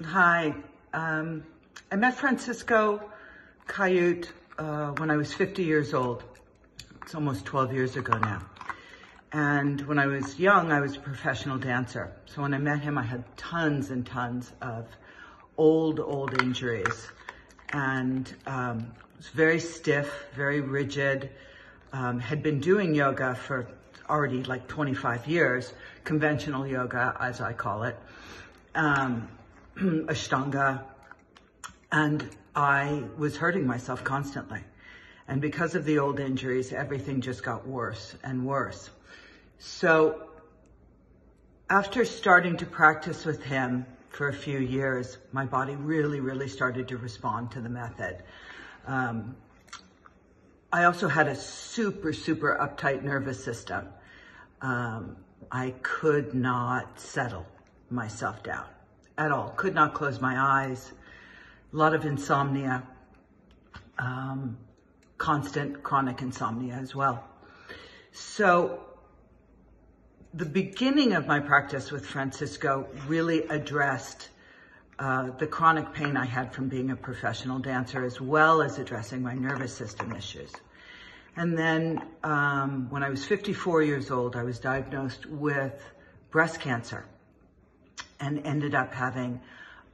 Hi, I met Francisco Kaiut when I was 50 years old. It's almost 12 years ago now. And when I was young, I was a professional dancer. So when I met him, I had tons and tons of old injuries. And was very stiff, very rigid, had been doing yoga for already like 25 years, conventional yoga, as I call it. Ashtanga, and I was hurting myself constantly. And because of the old injuries, everything just got worse and worse. So after starting to practice with him for a few years, my body really started to respond to the method. I also had a super uptight nervous system. I could not settle myself down at all. Could not close my eyes. A lot of insomnia, constant chronic insomnia as well. So the beginning of my practice with Francisco really addressed the chronic pain I had from being a professional dancer, as well as addressing my nervous system issues. And then when I was 54 years old, I was diagnosed with breast cancer and ended up having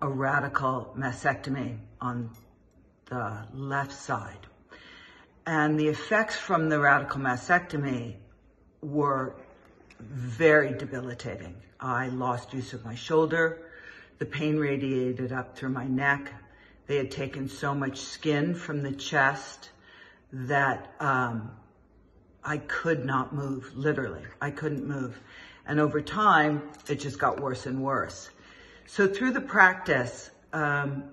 a radical mastectomy on the left side. And the effects from the radical mastectomy were very debilitating. I lost use of my shoulder. The pain radiated up through my neck. They had taken so much skin from the chest that I could not move, literally. I couldn't move. And over time, it just got worse and worse. So through the practice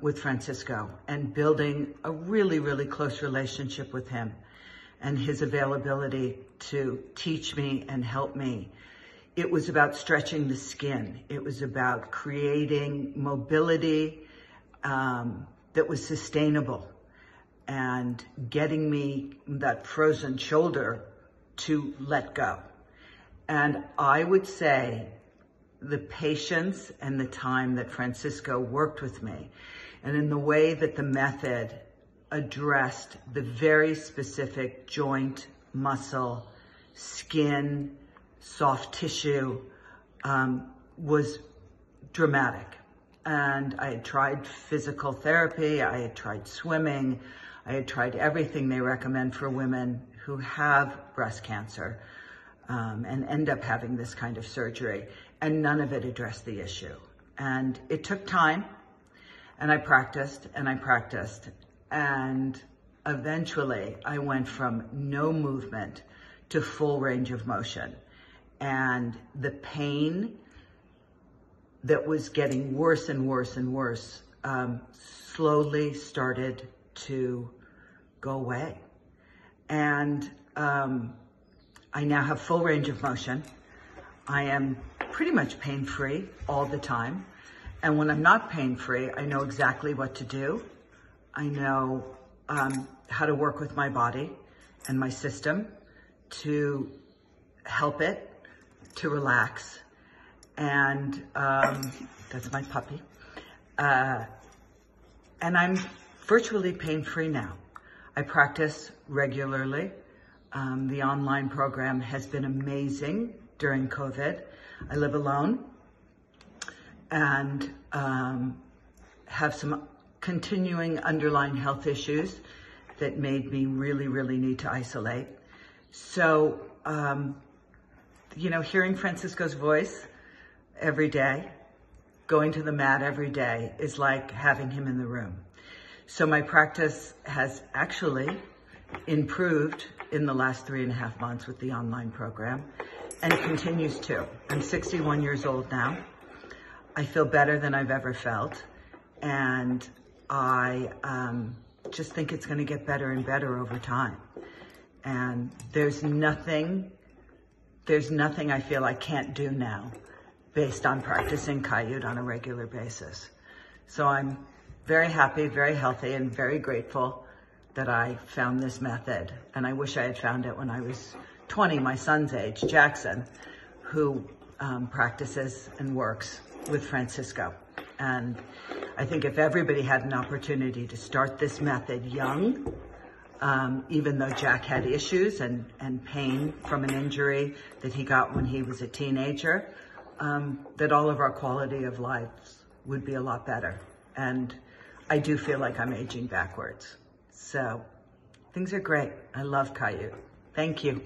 with Francisco and building a really close relationship with him and his availability to teach me and help me, it was about stretching the skin. It was about creating mobility that was sustainable and getting me that frozen shoulder to let go. And I would say the patience and the time that Francisco worked with me, and in the way that the method addressed the very specific joint, muscle, skin, soft tissue, was dramatic. And I had tried physical therapy, I had tried swimming, I had tried everything they recommend for women who have breast cancer and end up having this kind of surgery, and none of it addressed the issue. And it took time, and I practiced, and eventually I went from no movement to full range of motion. And the pain that was getting worse and worse slowly started to go away. And I now have full range of motion. I am pretty much pain-free all the time. And when I'm not pain-free, I know exactly what to do. I know how to work with my body and my system to help it to relax. And that's my puppy. And I'm virtually pain-free now. I practice regularly. The online program has been amazing during COVID. I live alone and have some continuing underlying health issues that made me really need to isolate. So, hearing Francisco's voice every day, going to the mat every day is like having him in the room. So my practice has actually improved in the last 3.5 months with the online program, and continues to. I'm 61 years old now. I feel better than I've ever felt, and I just think it's going to get better and better over time. And there's nothing I feel I can't do now based on practicing Kaiut on a regular basis. So I'm very happy, very healthy, and very grateful that I found this method. And I wish I had found it when I was 20, my son's age, Jackson, who practices and works with Francisco. And I think if everybody had an opportunity to start this method young, even though Jack had issues and pain from an injury that he got when he was a teenager, that all of our quality of lives would be a lot better. And I do feel like I'm aging backwards. So things are great. I love Kaiut. Thank you.